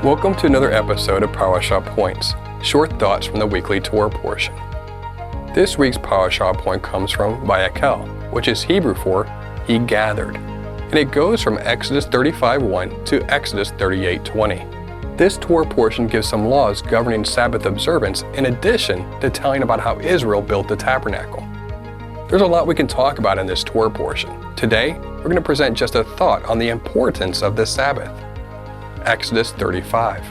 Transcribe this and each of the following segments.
Welcome to another episode of Parashah Points, short thoughts from the weekly Torah portion. This week's Parashah Point comes from Vayakhel, which is Hebrew for He gathered, and it goes from Exodus 35:1 to Exodus 38:20. This Torah portion gives some laws governing Sabbath observance in addition to telling about how Israel built the tabernacle. There's a lot we can talk about in this Torah portion. Today, we're going to present just a thought on the importance of the Sabbath. Exodus 35.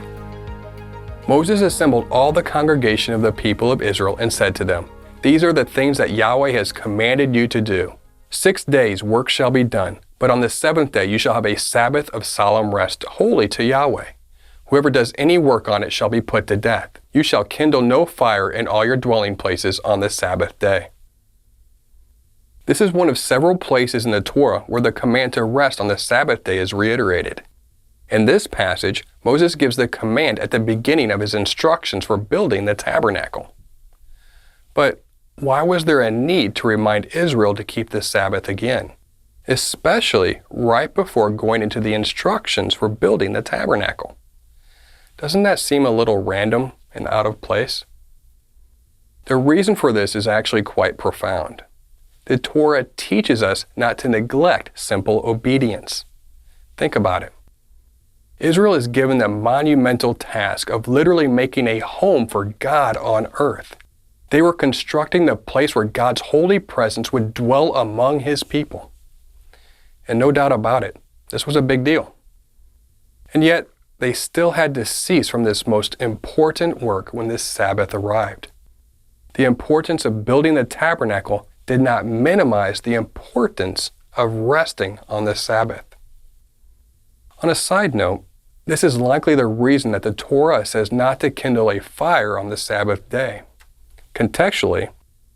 Moses assembled all the congregation of the people of Israel and said to them, "These are the things that Yahweh has commanded you to do. 6 days work shall be done, but on the seventh day you shall have a Sabbath of solemn rest, holy to Yahweh. Whoever does any work on it shall be put to death. You shall kindle no fire in all your dwelling places on the Sabbath day." This is one of several places in the Torah where the command to rest on the Sabbath day is reiterated. In this passage, Moses gives the command at the beginning of his instructions for building the tabernacle. But why was there a need to remind Israel to keep the Sabbath again, especially right before going into the instructions for building the tabernacle? Doesn't that seem a little random and out of place? The reason for this is actually quite profound. The Torah teaches us not to neglect simple obedience. Think about it. Israel is given the monumental task of literally making a home for God on earth. They were constructing the place where God's holy presence would dwell among His people. And no doubt about it, this was a big deal. And yet, they still had to cease from this most important work when this Sabbath arrived. The importance of building the tabernacle did not minimize the importance of resting on the Sabbath. On a side note, this is likely the reason that the Torah says not to kindle a fire on the Sabbath day. Contextually,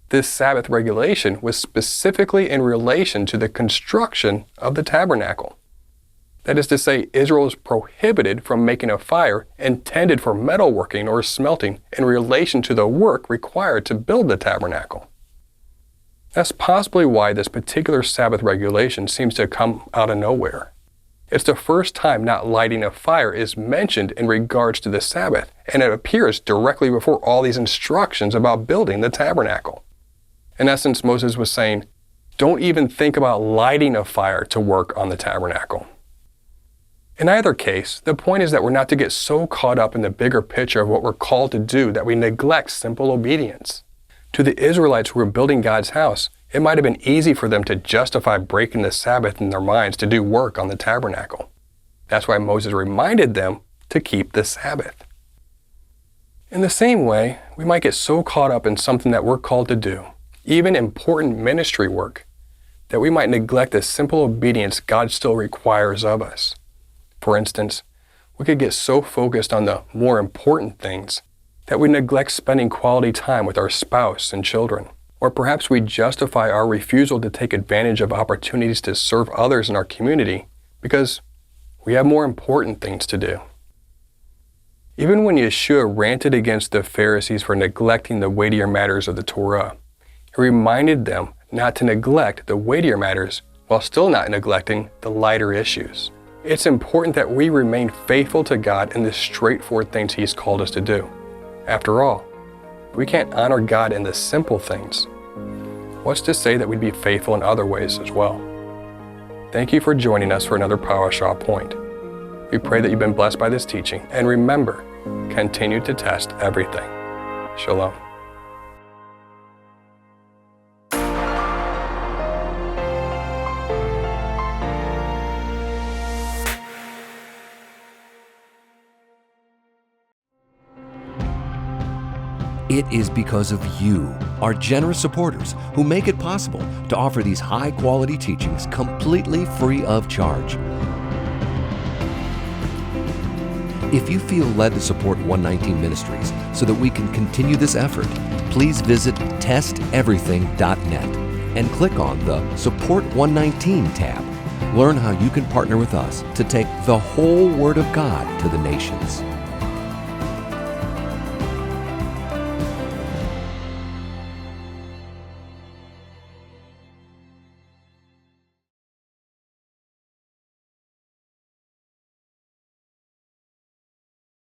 this Sabbath regulation was specifically in relation to the construction of the tabernacle. That is to say, Israel was prohibited from making a fire intended for metalworking or smelting in relation to the work required to build the tabernacle. That's possibly why this particular Sabbath regulation seems to come out of nowhere. It's the first time not lighting a fire is mentioned in regards to the Sabbath, and it appears directly before all these instructions about building the tabernacle. In essence, Moses was saying, don't even think about lighting a fire to work on the tabernacle. In either case, the point is that we're not to get so caught up in the bigger picture of what we're called to do that we neglect simple obedience. To the Israelites who were building God's house, it might have been easy for them to justify breaking the Sabbath in their minds to do work on the tabernacle. That's why Moses reminded them to keep the Sabbath. In the same way, we might get so caught up in something that we're called to do, even important ministry work, that we might neglect the simple obedience God still requires of us. For instance, we could get so focused on the more important things that we neglect spending quality time with our spouse and children. Or perhaps we justify our refusal to take advantage of opportunities to serve others in our community because we have more important things to do. Even when Yeshua ranted against the Pharisees for neglecting the weightier matters of the Torah, He reminded them not to neglect the weightier matters while still not neglecting the lighter issues. It's important that we remain faithful to God in the straightforward things He's called us to do. After all, we can't honor God in the simple things. What's to say that we'd be faithful in other ways as well? Thank you for joining us for another Parashah Point. We pray that you've been blessed by this teaching, and remember, continue to test everything. Shalom. It is because of you, our generous supporters, who make it possible to offer these high-quality teachings completely free of charge. If you feel led to support 119 Ministries so that we can continue this effort, please visit testeverything.net and click on the Support 119 tab. Learn how you can partner with us to take the whole Word of God to the nations.